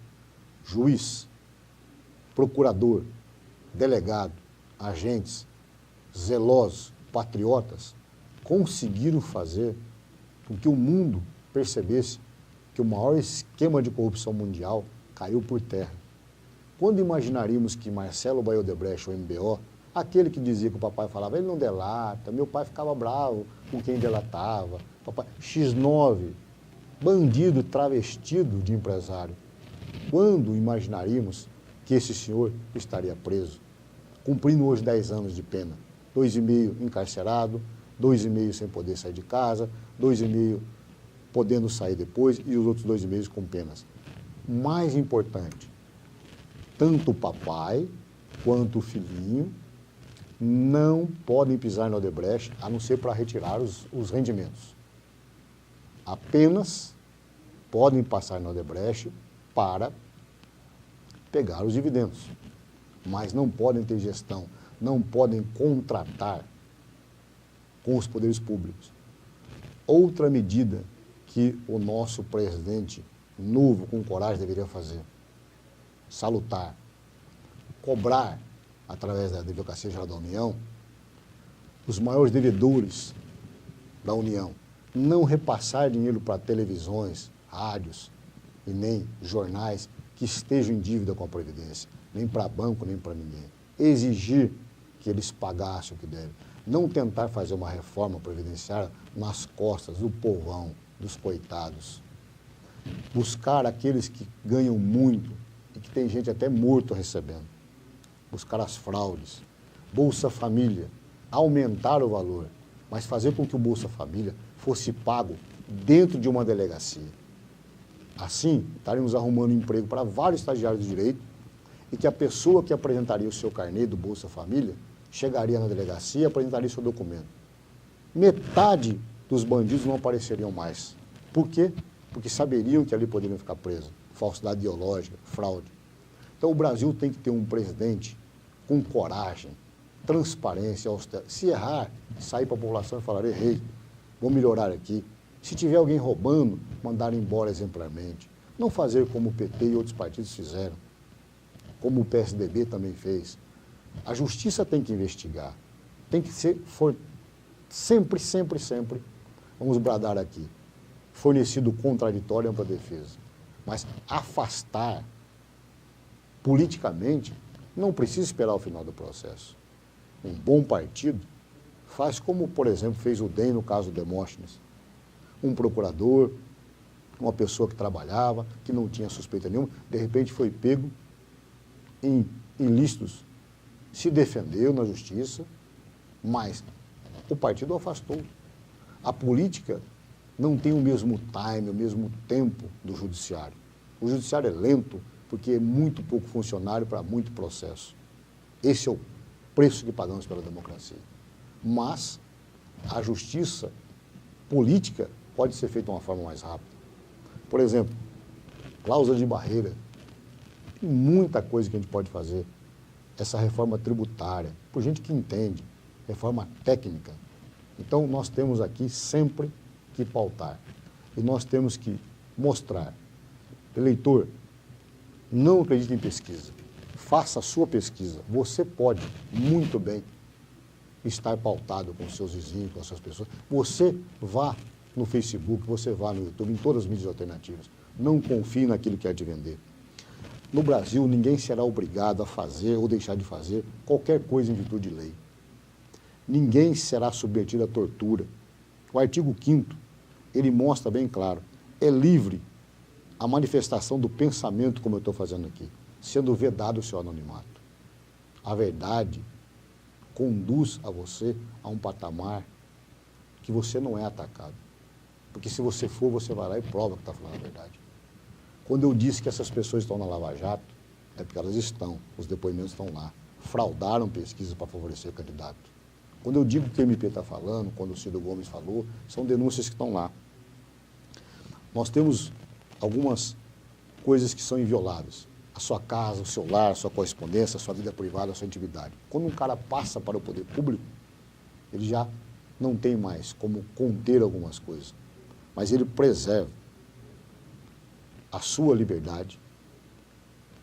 juiz, procurador, delegado, agentes, zelosos, patriotas, conseguiram fazer com que o mundo percebesse que o maior esquema de corrupção mundial caiu por terra. Quando imaginaríamos que Marcelo Baio Odebrecht, o MBO, aquele que dizia que o papai falava, ele não delata, meu pai ficava bravo com quem delatava, papai, X9, bandido travestido de empresário. Quando imaginaríamos que esse senhor estaria preso, cumprindo hoje 10 anos de pena, 2,5 encarcerado, 2,5 sem poder sair de casa, 2,5 podendo sair depois e os outros 2,5 com penas. Mais importante, tanto o papai quanto o filhinho não podem pisar no Odebrecht, a não ser para retirar os rendimentos. Apenas podem passar no Odebrecht para pegar os dividendos, mas não podem ter gestão, não podem contratar com os poderes públicos. Outra medida que o nosso presidente novo, com coragem, deveria fazer, salutar, cobrar, através da Advocacia Geral da União, os maiores devedores da União, não repassar dinheiro para televisões, rádios e nem jornais que estejam em dívida com a Previdência, nem para banco, nem para ninguém. Exigir que eles pagassem o que devem. Não tentar fazer uma reforma previdenciária nas costas do povão, dos coitados. Buscar aqueles que ganham muito e que tem gente até morto recebendo. Buscar as fraudes. Bolsa Família, aumentar o valor, mas fazer com que o Bolsa Família fosse pago dentro de uma delegacia. Assim, estaremos arrumando emprego para vários estagiários de direito e que a pessoa que apresentaria o seu carnê do Bolsa Família chegaria na delegacia e apresentaria seu documento. Metade dos bandidos não apareceriam mais. Por quê? Porque saberiam que ali poderiam ficar presos. Falsidade ideológica, fraude. Então o Brasil tem que ter um presidente com coragem, transparência, austeridade. Se errar, sair para a população e falar, errei, vou melhorar aqui. Se tiver alguém roubando, mandar embora exemplarmente. Não fazer como o PT e outros partidos fizeram, como o PSDB também fez. A justiça tem que investigar, tem que ser, sempre, vamos bradar aqui, fornecido contraditório para a defesa. Mas afastar politicamente, não precisa esperar o final do processo. Um bom partido faz como, por exemplo, fez o DEM no caso do Demóstenes. Um procurador, uma pessoa que trabalhava, que não tinha suspeita nenhuma, de repente foi pego em ilícitos, se defendeu na justiça, mas o partido o afastou. A política não tem o mesmo time, o mesmo tempo do judiciário. O judiciário é lento porque é muito pouco funcionário para muito processo. Esse é o preço que pagamos pela democracia. Mas a justiça política pode ser feita de uma forma mais rápida. Por exemplo, cláusula de barreira. Tem muita coisa que a gente pode fazer. Essa reforma tributária, por gente que entende, reforma técnica. Então, nós temos aqui sempre que pautar. E nós temos que mostrar. Eleitor, não acredite em pesquisa. Faça a sua pesquisa. Você pode, muito bem, estar pautado com seus vizinhos, com as suas pessoas. Você vá no Facebook, você vá no YouTube, em todas as mídias alternativas. Não confie naquilo que é de vender. No Brasil, ninguém será obrigado a fazer ou deixar de fazer qualquer coisa em virtude de lei. Ninguém será submetido à tortura O artigo 5º, ele mostra bem claro, é livre a manifestação do pensamento, como eu estou fazendo aqui, sendo vedado o seu anonimato. A verdade conduz a você a um patamar que você não é atacado. Porque se você for, você vai lá e prova que está falando a verdade. Quando eu disse que essas pessoas estão na Lava Jato, é porque elas estão, os depoimentos estão lá. Fraudaram pesquisas para favorecer candidato. Quando eu digo que o MP está falando, quando o Ciro Gomes falou, são denúncias que estão lá. Nós temos algumas coisas que são invioláveis. A sua casa, o seu lar, a sua correspondência, a sua vida privada, a sua intimidade. Quando um cara passa para o poder público, ele já não tem mais como conter algumas coisas. Mas ele preserva a sua liberdade.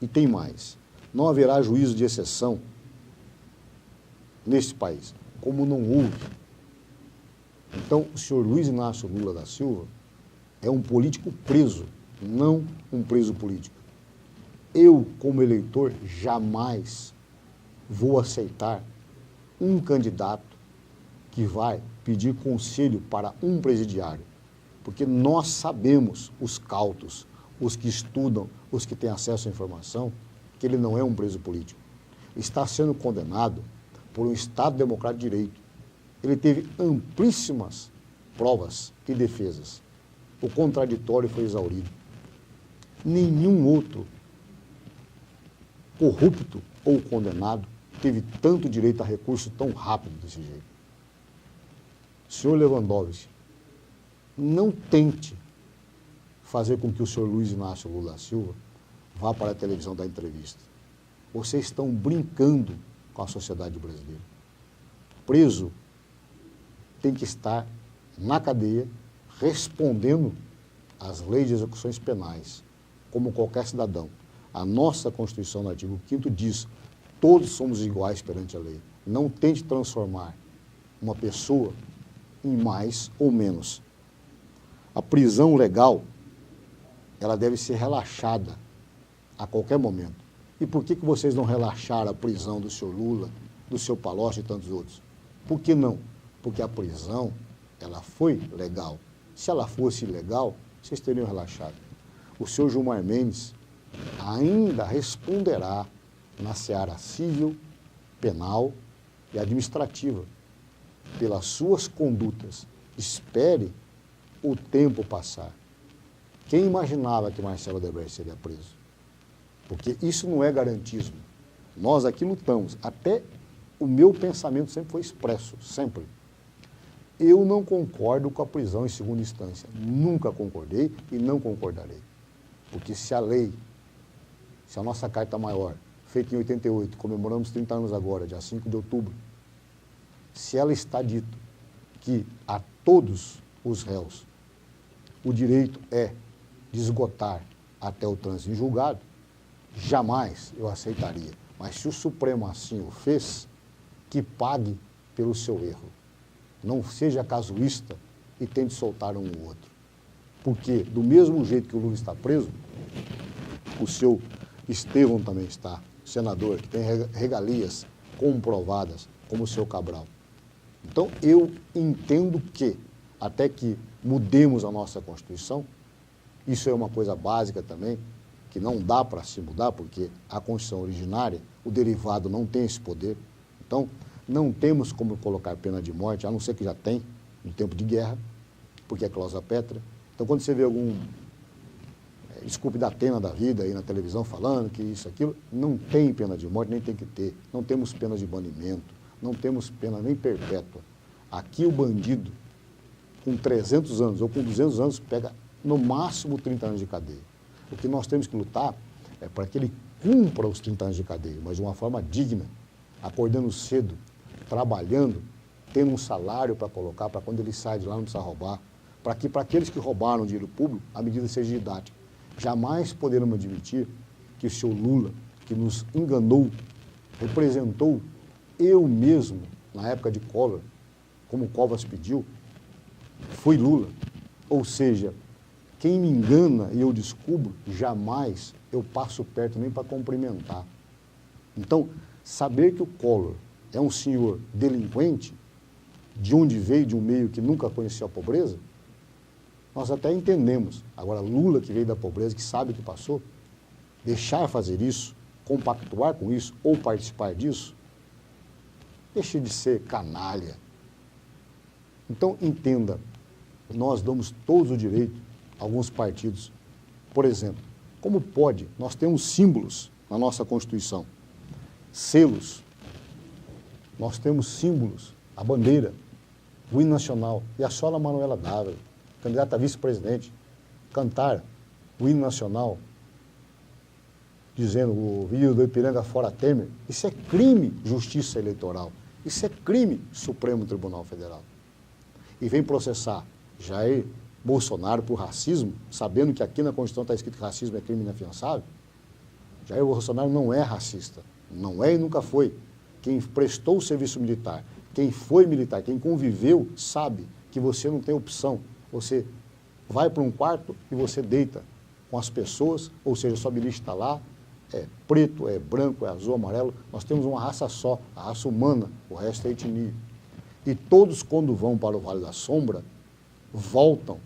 E tem mais. Não haverá juízo de exceção neste país, como não houve. Então, o senhor Luiz Inácio Lula da Silva é um político preso, não um preso político. Eu, como eleitor, jamais vou aceitar um candidato que vai pedir conselho para um presidiário, porque nós sabemos, os cautos, os que estudam, os que têm acesso à informação, que ele não é um preso político. Está sendo condenado por um Estado Democrático de Direito. Ele teve amplíssimas provas e defesas. O contraditório foi exaurido. Nenhum outro corrupto ou condenado teve tanto direito a recurso tão rápido desse jeito. Senhor Lewandowski, não tente fazer com que o senhor Luiz Inácio Lula da Silva vá para a televisão dar entrevista. Vocês estão brincando com a sociedade brasileira. Preso tem que estar na cadeia, respondendo às leis de execuções penais, como qualquer cidadão. A nossa Constituição, no artigo 5º, diz: todos somos iguais perante a lei. Não tente transformar uma pessoa em mais ou menos. A prisão legal, ela deve ser relaxada a qualquer momento. E por que vocês não relaxaram a prisão do senhor Lula, do seu Palocci e tantos outros? Por que não? Porque a prisão, ela foi legal. Se ela fosse ilegal, vocês teriam relaxado. O senhor Gilmar Mendes ainda responderá na seara civil, penal e administrativa pelas suas condutas. Espere o tempo passar. Quem imaginava que Marcelo Odebrecht seria preso? Porque isso não é garantismo. Nós aqui lutamos. Até o meu pensamento sempre foi expresso, sempre. Eu não concordo com a prisão em segunda instância. Nunca concordei e não concordarei. Porque se a lei, se a nossa Carta Maior, feita em 88, comemoramos 30 anos agora, dia 5 de outubro, se ela está dito que a todos os réus o direito é de esgotar até o trânsito em julgado, jamais eu aceitaria. Mas se o Supremo assim o fez, que pague pelo seu erro. Não seja casuísta e tente soltar um ou outro. Porque, do mesmo jeito que o Lula está preso, o seu Estevão também está, senador, que tem regalias comprovadas, como o seu Cabral. Então, eu entendo que, até que mudemos a nossa Constituição, isso é uma coisa básica também, que não dá para se mudar, porque a Constituição originária, o derivado não tem esse poder. Então, não temos como colocar pena de morte, a não ser que já tem, no tempo de guerra, porque é cláusula pétrea. Então, quando você vê algum desculpe da Atena da vida aí na televisão falando que isso, aquilo, não tem pena de morte, nem tem que ter. Não temos pena de banimento, não temos pena nem perpétua. Aqui o bandido, com 300 anos ou com 200 anos, pega no máximo 30 anos de cadeia. O que nós temos que lutar é para que ele cumpra os 30 anos de cadeia, mas de uma forma digna, acordando cedo, trabalhando, tendo um salário para colocar, para quando ele sai de lá não precisa roubar, para que para aqueles que roubaram dinheiro público, a medida seja didática. Jamais poderemos admitir que o senhor Lula, que nos enganou, representou eu mesmo, na época de Collor, como o Covas pediu, foi Lula. Ou seja, quem me engana e eu descubro, jamais eu passo perto nem para cumprimentar. Então, saber que o Collor é um senhor delinquente de onde veio, de um meio que nunca conheceu a pobreza, nós até entendemos. Agora, Lula, que veio da pobreza, que sabe o que passou, deixar fazer isso, compactuar com isso ou participar disso, deixe de ser canalha. Então, entenda, nós damos todos o direito a alguns partidos. Por exemplo, como pode? Nós temos símbolos na nossa Constituição, selos, nós temos símbolos, a bandeira, o hino nacional, e a Sola Manuela Dávila, candidata a vice-presidente, cantar o hino nacional, dizendo o vídeo do Ipiranga fora Temer, isso é crime, justiça eleitoral, isso é crime, Supremo Tribunal Federal. E vem processar Jair Bolsonaro por racismo, sabendo que aqui na Constituição está escrito que racismo é crime inafiançável. Jair Bolsonaro não é racista, não é e nunca foi. Quem prestou o serviço militar, quem foi militar, quem conviveu, sabe que você não tem opção. Você vai para um quarto e você deita com as pessoas, ou seja, sua beliche está lá, é preto, é branco, é azul, amarelo. Nós temos uma raça só, a raça humana, o resto é etnia. E todos, quando vão para o Vale da Sombra, voltam,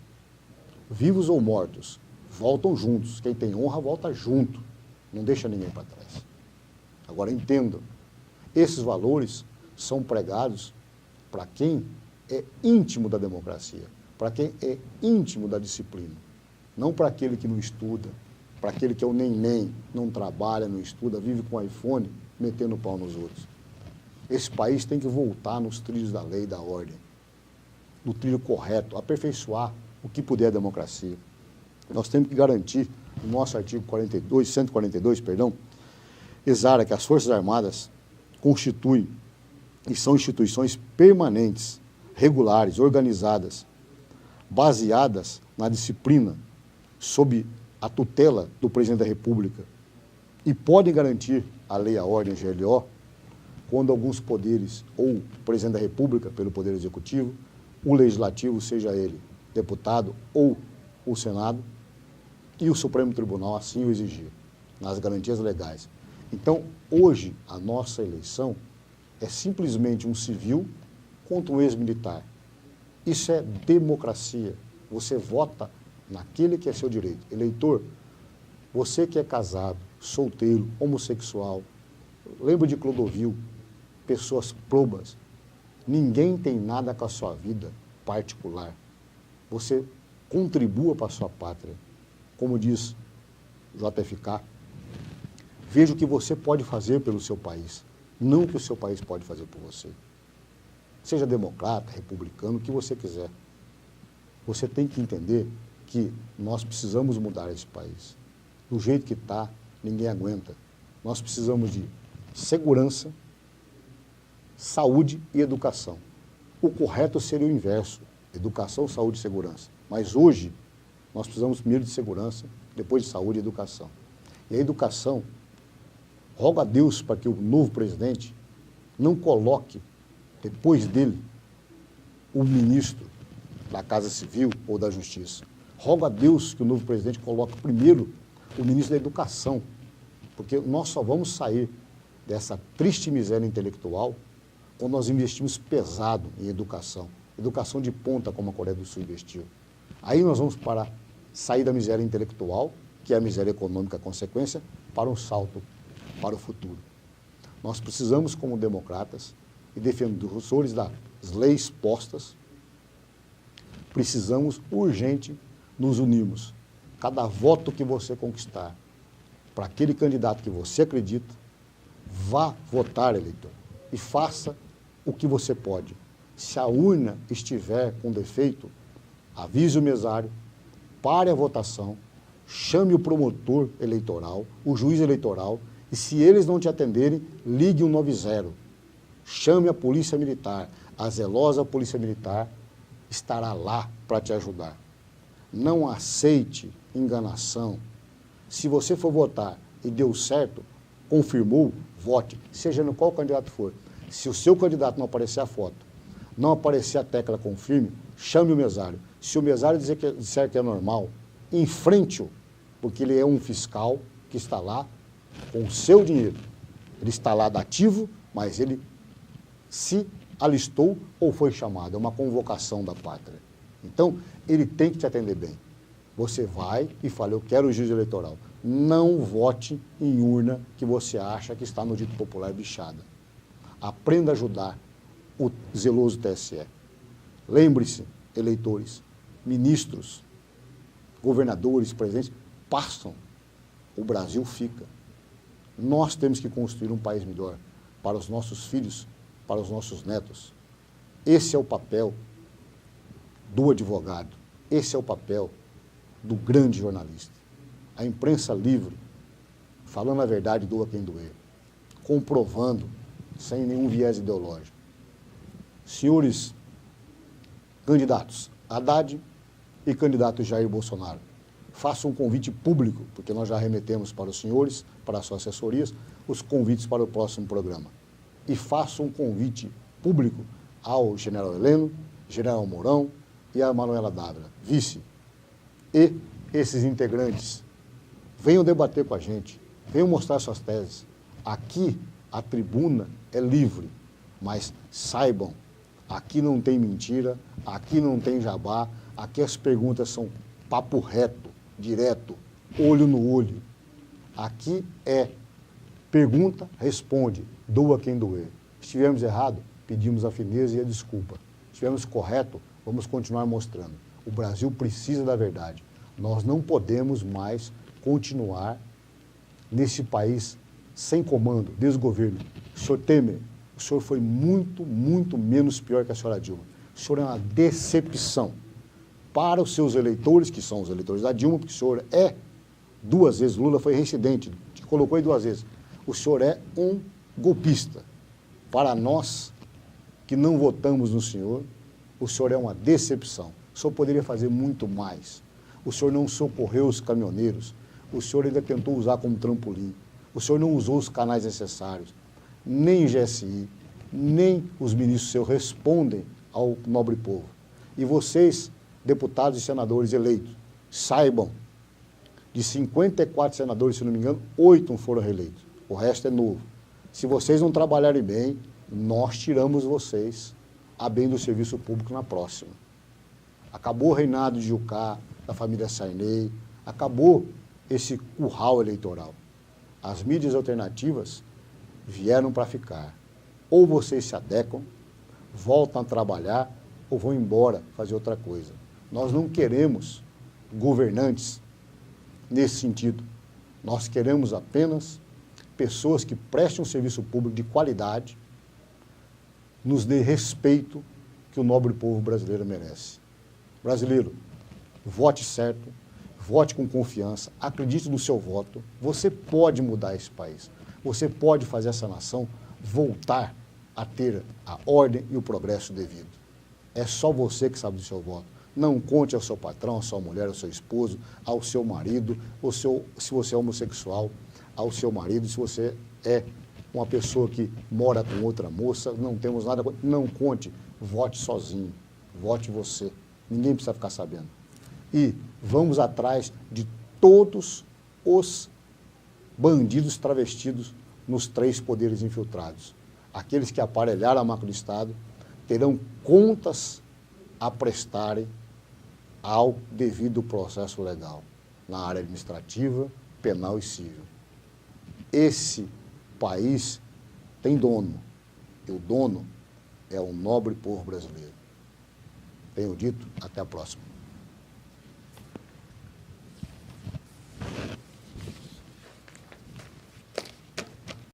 vivos ou mortos, voltam juntos. Quem tem honra, volta junto, não deixa ninguém para trás. Agora, entendam, esses valores são pregados para quem é íntimo da democracia, para quem é íntimo da disciplina, não para aquele que não estuda, para aquele que é o nem-nem, não trabalha, não estuda, vive com iPhone, metendo pau nos outros. Esse país tem que voltar nos trilhos da lei e da ordem, no trilho correto, aperfeiçoar o que puder a democracia. Nós temos que garantir, no nosso artigo 142, exara que as Forças Armadas constituem e são instituições permanentes, regulares, organizadas, baseadas na disciplina, sob a tutela do Presidente da República, e podem garantir a lei e a ordem, GLO, quando alguns poderes, ou o Presidente da República, pelo Poder Executivo, o Legislativo, seja ele deputado ou o Senado, e o Supremo Tribunal assim o exigir, nas garantias legais. Então, hoje, a nossa eleição é simplesmente um civil contra um ex-militar. Isso é democracia. Você vota naquele que é seu direito. Eleitor, você que é casado, solteiro, homossexual, lembra de Clodovil, pessoas probas, ninguém tem nada com a sua vida particular. Você contribua para a sua pátria. Como diz JFK, veja o que você pode fazer pelo seu país, não o que o seu país pode fazer por você. Seja democrata, republicano, o que você quiser. Você tem que entender que nós precisamos mudar esse país. Do jeito que está, ninguém aguenta. Nós precisamos de segurança, saúde e educação. O correto seria o inverso, educação, saúde e segurança. Mas hoje, nós precisamos primeiro de segurança, depois de saúde e educação. E a educação, rogo a Deus para que o novo presidente não coloque, depois dele, o ministro da Casa Civil ou da Justiça. Rogo a Deus que o novo presidente coloque primeiro o ministro da Educação, porque nós só vamos sair dessa triste miséria intelectual quando nós investimos pesado em educação, educação de ponta como a Coreia do Sul investiu. Aí nós vamos sair da miséria intelectual, que é a miséria econômica consequência, para um salto para o futuro. Nós precisamos, como democratas e defensores das leis postas, precisamos urgente nos unirmos. Cada voto que você conquistar para aquele candidato que você acredita, vá votar, eleitor, e faça o que você pode. Se a urna estiver com defeito, avise o mesário, pare a votação, chame o promotor eleitoral, o juiz eleitoral, e se eles não te atenderem, ligue 190. Chame a Polícia Militar, a zelosa Polícia Militar estará lá para te ajudar. Não aceite enganação. Se você for votar e deu certo, confirmou, vote, seja no qual candidato for. Se o seu candidato não aparecer a foto, não aparecer a tecla confirme, chame o mesário. Se o mesário disser que é normal, enfrente-o, porque ele é um fiscal que está lá com o seu dinheiro. Ele está lá dativo, mas ele se alistou ou foi chamado, é uma convocação da pátria. Então, ele tem que te atender bem. Você vai e fala, eu quero o juiz eleitoral. Não vote em urna que você acha que está no dito popular bichada. Aprenda a ajudar o zeloso TSE. Lembre-se, eleitores, ministros, governadores, presidentes, passam, o Brasil fica. Nós temos que construir um país melhor para os nossos filhos, para os nossos netos. Esse é o papel do advogado, esse é o papel do grande jornalista. A imprensa livre, falando a verdade, doa quem doer, comprovando, sem nenhum viés ideológico. Senhores candidatos Haddad e candidato Jair Bolsonaro, faço um convite público, porque nós já remetemos para os senhores, para as suas assessorias, os convites para o próximo programa. E faço um convite público ao general Heleno, general Mourão e a Manuela Dávila, vice. E esses integrantes, venham debater com a gente, venham mostrar suas teses. Aqui a tribuna é livre, mas saibam, aqui não tem mentira, aqui não tem jabá, aqui as perguntas são papo reto, direto, olho no olho. Aqui é pergunta, responde, doa quem doer. Se estivermos errado, pedimos a fineza e a desculpa. Se estivermos correto, vamos continuar mostrando. O Brasil precisa da verdade. Nós não podemos mais continuar nesse país sem comando, desgoverno. O senhor Temer, o senhor foi muito, muito menos pior que a senhora Dilma. O senhor é uma decepção para os seus eleitores, que são os eleitores da Dilma, porque o senhor é 2 vezes, Lula foi reincidente, te colocou aí 2 vezes. O senhor é um golpista. Para nós, que não votamos no senhor, o senhor é uma decepção. O senhor poderia fazer muito mais. O senhor não socorreu os caminhoneiros. O senhor ainda tentou usar como trampolim. O senhor não usou os canais necessários. Nem GSI, nem os ministros seus respondem ao nobre povo. E vocês, deputados e senadores eleitos, saibam, de 54 senadores, se não me engano, 8 foram reeleitos. O resto é novo. Se vocês não trabalharem bem, nós tiramos vocês a bem do serviço público na próxima. Acabou o reinado de Jucá, da família Sarney, acabou esse curral eleitoral. As mídias alternativas vieram para ficar. Ou vocês se adequam, voltam a trabalhar, ou vão embora fazer outra coisa. Nós não queremos governantes nesse sentido. Nós queremos apenas pessoas que prestem um serviço público de qualidade, nos dê respeito que o nobre povo brasileiro merece. Brasileiro, vote certo, vote com confiança, acredite no seu voto. Você pode mudar esse país. Você pode fazer essa nação voltar a ter a ordem e o progresso devido. É só você que sabe do seu voto. Não conte ao seu patrão, à sua mulher, ao seu esposo, ao seu marido, se você é homossexual, ao seu marido, se você é uma pessoa que mora com outra moça, não temos nada, não conte, vote sozinho, vote você, ninguém precisa ficar sabendo. E vamos atrás de todos os bandidos travestidos nos 3 poderes infiltrados. Aqueles que aparelharam a máquina do Estado terão contas a prestarem ao devido processo legal, na área administrativa, penal e civil. Esse país tem dono, e o dono é o nobre povo brasileiro. Tenho dito, até a próxima.